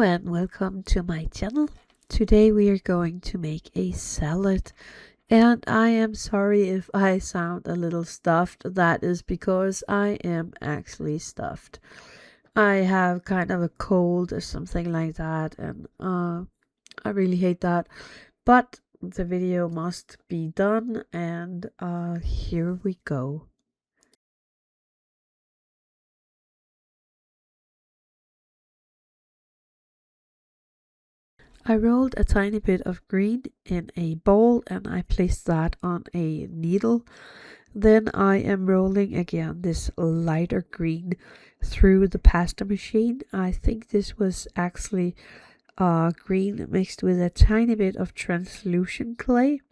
and welcome to my channel. Today we are going to make a salad, and I am sorry if I sound a little stuffed. That is because I am actually stuffed. I have kind of a cold or something like that, and I really hate that. But the video must be done, and here we go. I rolled a tiny bit of green in a bowl and I placed that on a needle. Then I am rolling again this lighter green through the pasta machine. I think this was actually green mixed with a tiny bit of translucent clay.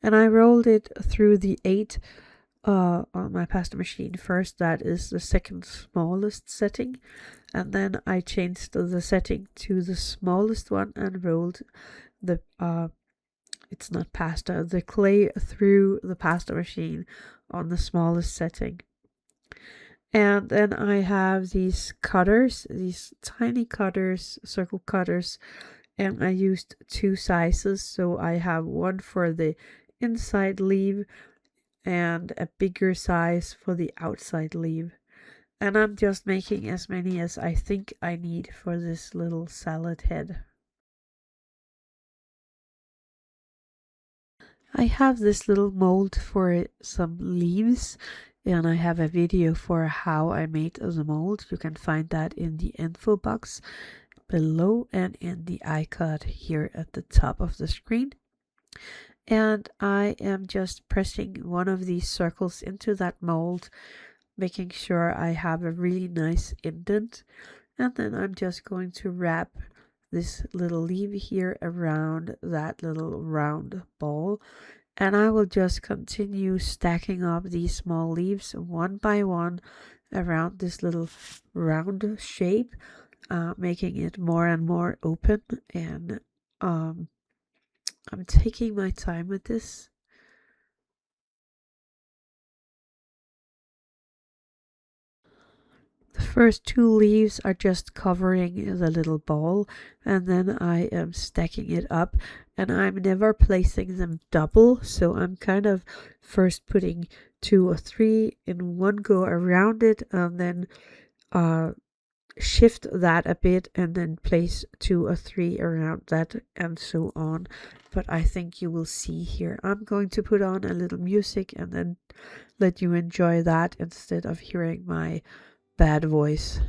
And I rolled it through the 8 on my pasta machine first. That is the second smallest setting, and then I changed the setting to the smallest one and rolled the it's not pasta, the clay through the pasta machine on the smallest setting. And then I have these cutters, these tiny cutters, circle cutters, and I used 2 sizes. So I have one for the inside leaf and a bigger size for the outside leaf. And I'm just making as many as I think I need for this little salad head. I have this little mold for some leaves, and I have a video for how I made the mold. You can find that in the info box below and in the icon here at the top of the screen. And I am just pressing one of these circles into that mold, making sure I have a really nice indent. And then I'm just going to wrap this little leaf here around that little round ball. And I will just continue stacking up these small leaves one by one around this little round shape, making it more and more open. And I'm taking my time with this. The first 2 leaves are just covering the little ball, and then I am stacking it up, and I'm never placing them double, so I'm kind of first putting 2 or 3 in one go around it, and then shift that a bit and then place 2 or 3 around that, and so on. But I think you will see here. I'm going to put on a little music and then let you enjoy that instead of hearing my bad voice.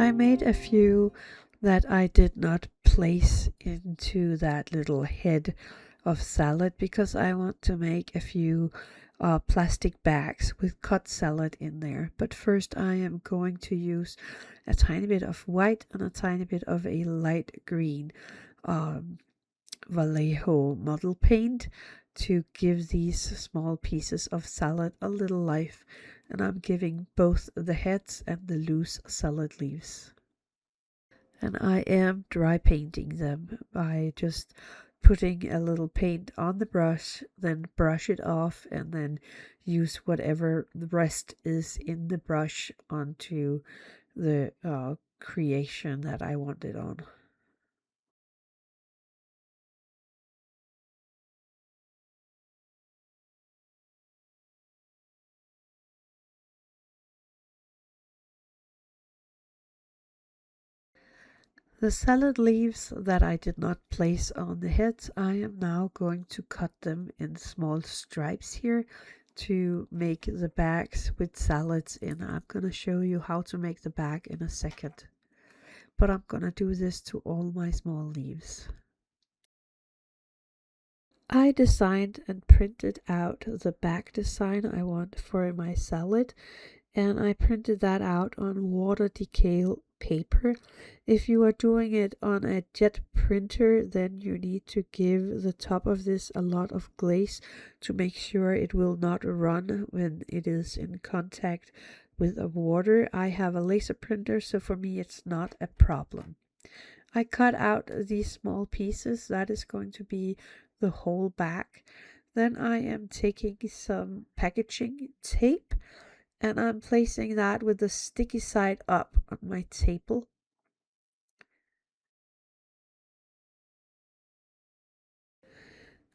I made a few that I did not place into that little head of salad because I want to make a few plastic bags with cut salad in there. But first I am going to use a tiny bit of white and a tiny bit of a light green um, Vallejo model paint to give these small pieces of salad a little life, and I'm giving both the heads and the loose salad leaves. And I am dry painting them by just putting a little paint on the brush, then brush it off, and then use whatever the rest is in the brush onto the creation that I wanted on. The salad leaves that I did not place on the heads, I am now going to cut them in small stripes here to make the bags with salads in. I'm going to show you how to make the bag in a second. But I'm going to do this to all my small leaves. I designed and printed out the back design I want for my salad, and I printed that out on water decal paper. If you are doing it on a jet printer, then you need to give the top of this a lot of glaze to make sure it will not run when it is in contact with the water. I have a laser printer, so for me it's not a problem. I cut out these small pieces. That is going to be the whole back. Then I am taking some packaging tape and I'm placing that with the sticky side up on my table.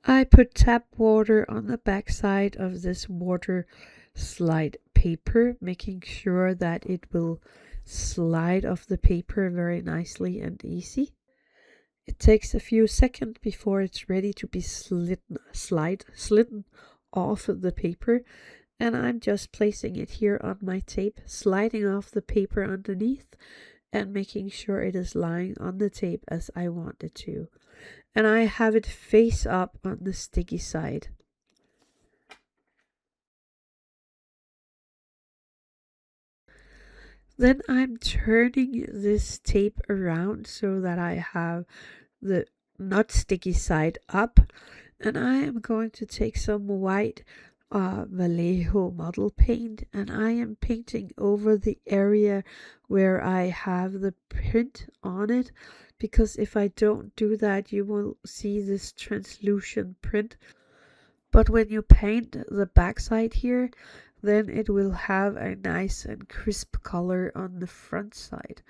I put tap water on the back side of this water slide paper, making sure that it will slide off the paper very nicely and easy. It takes a few seconds before it's ready to be slidden off of the paper, and I'm just placing it here on my tape, sliding off the paper underneath and making sure it is lying on the tape as I want it to. And I have it face up on the sticky side. Then I'm turning this tape around so that I have the not sticky side up, and I am going to take some white Vallejo model paint and I am painting over the area where I have the print on it, because if I don't do that you will see this translucent print, but when you paint the backside here then it will have a nice and crisp color on the front side.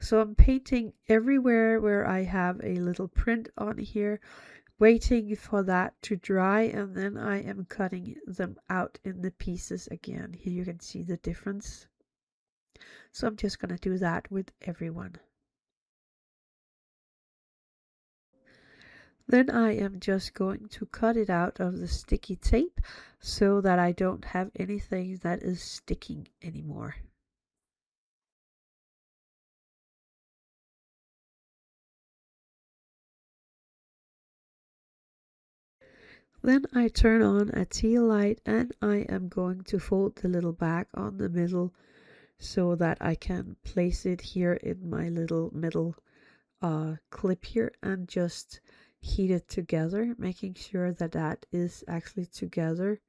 So I'm painting everywhere where I have a little print on here, waiting for that to dry, and then I am cutting them out in the pieces again. Here you can see the difference. So I'm just going to do that with everyone. Then I am just going to cut it out of the sticky tape so that I don't have anything that is sticking anymore. Then I turn on a tea light and I am going to fold the little bag on the middle so that I can place it here in my little middle clip here and just heat it together, making sure that that is actually together.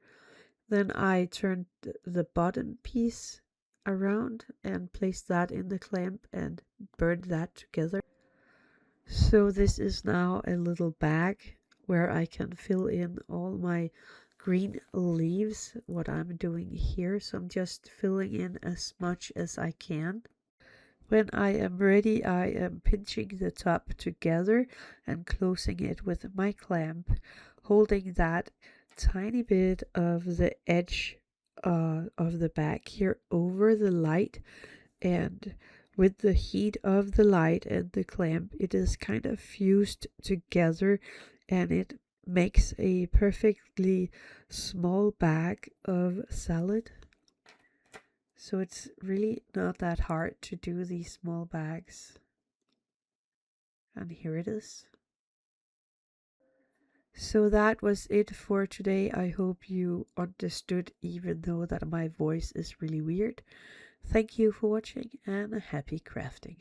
Then I turn the bottom piece around and place that in the clamp and burn that together. So this is now a little bag where I can fill in all my green leaves, what I'm doing here. So I'm just filling in as much as I can. When I am ready, I am pinching the top together and closing it with my clamp, holding that tiny bit of the edge of the back here over the light, and with the heat of the light and the clamp it is kind of fused together and it makes a perfectly small bag of salad. So it's really not that hard to do these small bags. And here it is. So that was it for today. I hope you understood, even though that my voice is really weird. Thank you for watching and happy crafting.